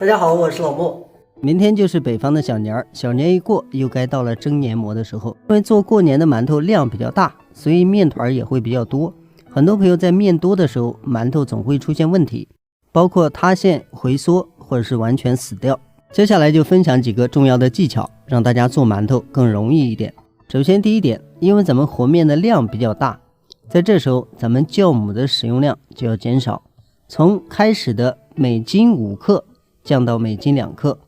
大家好，我是老莫。明天就是北方的小年儿，小年一过，又该到了蒸年馍的时候。因为做过年的馒头量比较大，所以面团也会比较多。很多朋友在面多的时候，馒头总会出现问题，包括塌陷、回缩，或者是完全死掉。接下来就分享几个重要的技巧，让大家做馒头更容易一点。首先第一点，因为咱们和面的量比较大，在这时候咱们酵母的使用量就要减少，从开始的每斤5克降到每斤2克，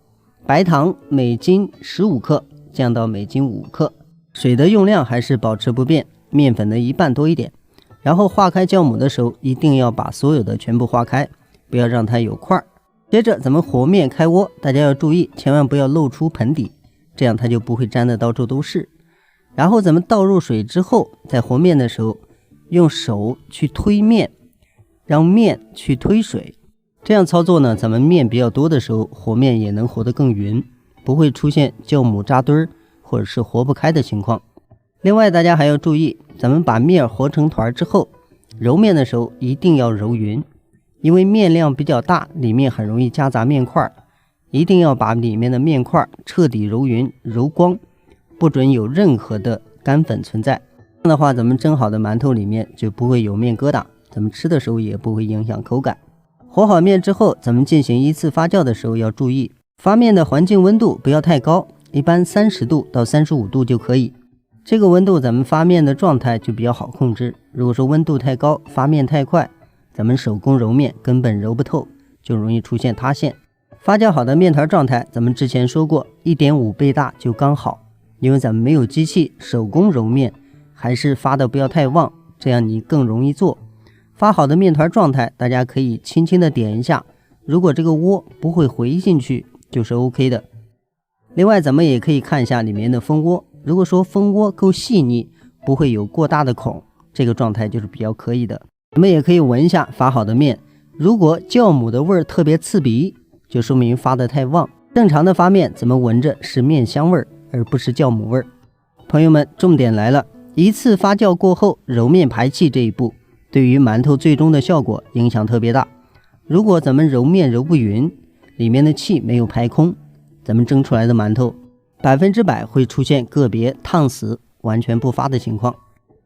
白糖每斤15克降到每斤5克，水的用量还是保持不变，面粉的1半多一点。然後化開酵母的时候，一定要把所有的全部化開，不要讓它有塊。接着咱們和面開鍋，大家要注意，千萬不要露出盆底，這樣它就不會粘得到處都是。然後咱們倒入水之後，在和面的時候，用手去推面，讓面去推水。這樣操作呢，咱們面比較多的時候，和面也能和得更勻，不會出現酵母扎堆兒或者是和不開的情況。另外大家還要注意，咱們把面和成團之後，揉面的時候一定要揉勻，因為面量比較大，裡面很容易夾雜面塊，一定要把裡面的面塊徹底揉勻揉光，不准有任何的乾粉存在。這樣的話，咱們蒸好的饅頭裡面就不會有面疙瘩，咱們吃的時候也不會影響口感。和好面之後，咱們進行1次發酵的時候要注意，發面的環境溫度不要太高，一般30度到35度就可以。這個溫度咱們發面的狀態就比較好控制。如果說溫度太高，發面太快，咱們手工揉面根本揉不透，就容易出現塌陷。發酵好的面團狀態，咱們之前說過 1.5 倍大就剛好，因為咱們沒有機器，手工揉面還是發的不要太旺，這樣你更容易做。發好的面團狀態，大家可以輕輕的點一下，如果這個窩不會回進去，就是 OK 的。另外咱們也可以看一下裡面的蜂窩，如果說蜂窩夠細膩，不會有過大的孔，這個狀態就是比較可以的。咱們也可以聞一下發好的面，如果酵母的味兒特別刺鼻，就說明發得太旺。正常的發面咱們聞着是面香味兒，而不是酵母味兒。朋友們，重點來了，1次發酵過後揉面排氣這一步，對於饅頭最終的效果影響特別大。如果咱們揉面揉不勻，裡面的氣沒有排空，咱們蒸出來的饅頭100%會出現個別燙死完全不發的情況。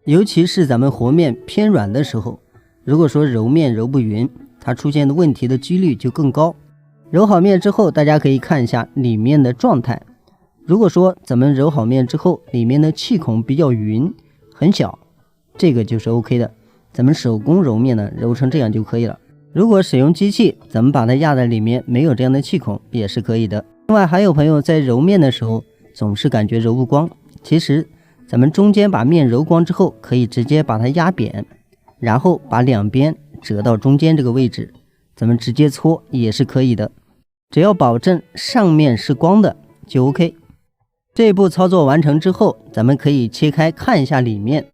尤其是咱們和面偏軟的時候，如果說揉面揉不勻，它出現的問題的幾率就更高。揉好面之後，大家可以看一下裡面的狀態，如果說咱們揉好面之後，裡面的氣孔比較勻很小，這個就是 OK 的。咱們手工揉面呢，揉成這樣就可以了。如果使用機器，咱們把它壓在裡面，沒有這樣的氣孔也是可以的。另外還有朋友在揉面的時候總是感覺揉不光，其實咱們中間把面揉光之後，可以直接把它壓扁，然後把兩邊折到中間這個位置，咱們直接搓也是可以的。只要保證上面是光的就 OK。這一步操作完成之後，咱們可以切開看一下裡面，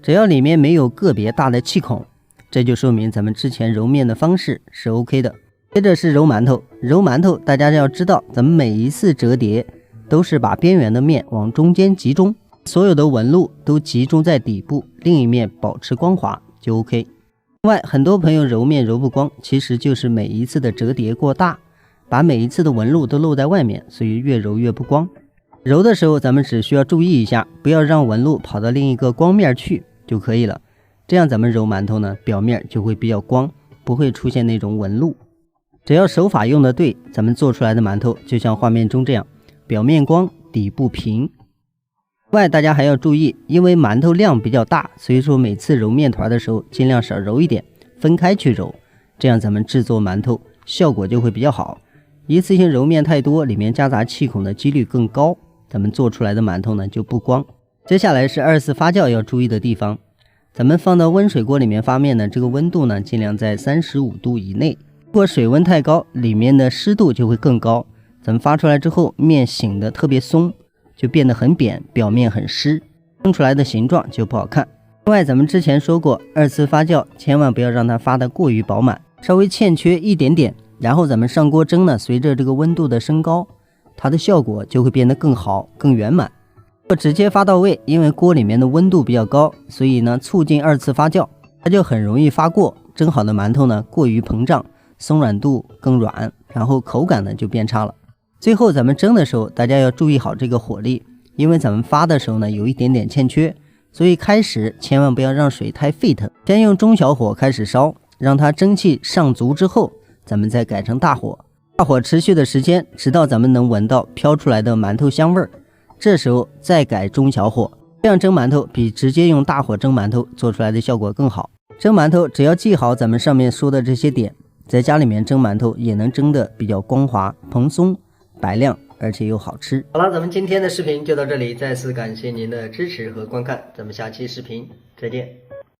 只要裡面沒有個別大的氣孔，這就說明咱們之前揉面的方式是 OK 的。接着是揉饅頭，揉饅頭大家要知道，咱們每一次折疊都是把邊緣的面往中間集中，所有的紋路都集中在底部，另一面保持光滑就 OK。另外很多朋友揉面揉不光，其實就是每一次的折疊過大，把每一次的紋路都露在外面，所以越揉越不光。揉的時候咱們只需要注意一下，不要讓紋路跑到另一個光面去就可以了。這樣咱們揉饅頭呢，表面就會比較光，不會出現那種紋路。只要手法用的對，咱們做出來的饅頭就像畫面中這樣，表面光，底部平。另外大家還要注意，因為饅頭量比較大，所以說每次揉面團的時候盡量少揉一點，分開去揉，這樣咱們制作饅頭效果就會比較好。一次性揉面太多，裡面夾雜氣孔的幾率更高，咱們做出來的饅頭呢就不光。接下來是2次發酵要注意的地方，咱們放到溫水鍋裡面發面呢，這個溫度呢盡量在35度以內。如果水溫太高，裡面的濕度就會更高，咱們發出來之後面醒得特別鬆，就變得很扁，表面很濕，蒸出來的形狀就不好看。另外咱們之前說過，2次發酵千萬不要讓它發得過於飽滿，稍微欠缺一點點，然後咱們上鍋蒸呢，隨着這個溫度的升高，它的效果就會變得更好更圓滿。如果直接發到位，因為鍋裡面的溫度比較高，所以呢促進2次發酵，它就很容易發過，蒸好的饅頭呢過於膨脹，鬆軟度更軟，然後口感呢就变差了。最后咱们蒸的时候，大家要注意好这个火力，因为咱們發的時候呢有一點點欠缺，所以開始千萬不要讓水太沸騰，先用中小火開始燒，讓它蒸汽上足之後，咱們再改成大火。大火持續的時間，直到咱們能聞到飄出來的饅頭香味兒，這時候再改中小火，這樣蒸饅頭比直接用大火蒸饅頭做出來的效果更好。蒸饅頭只要記好咱們上面說的這些點，在家裡面蒸饅頭也能蒸得比較光滑、蓬鬆、白亮，而且又好吃。好了，咱們今天的視頻就到這裡，再次感謝您的支持和觀看，咱們下期視頻再見。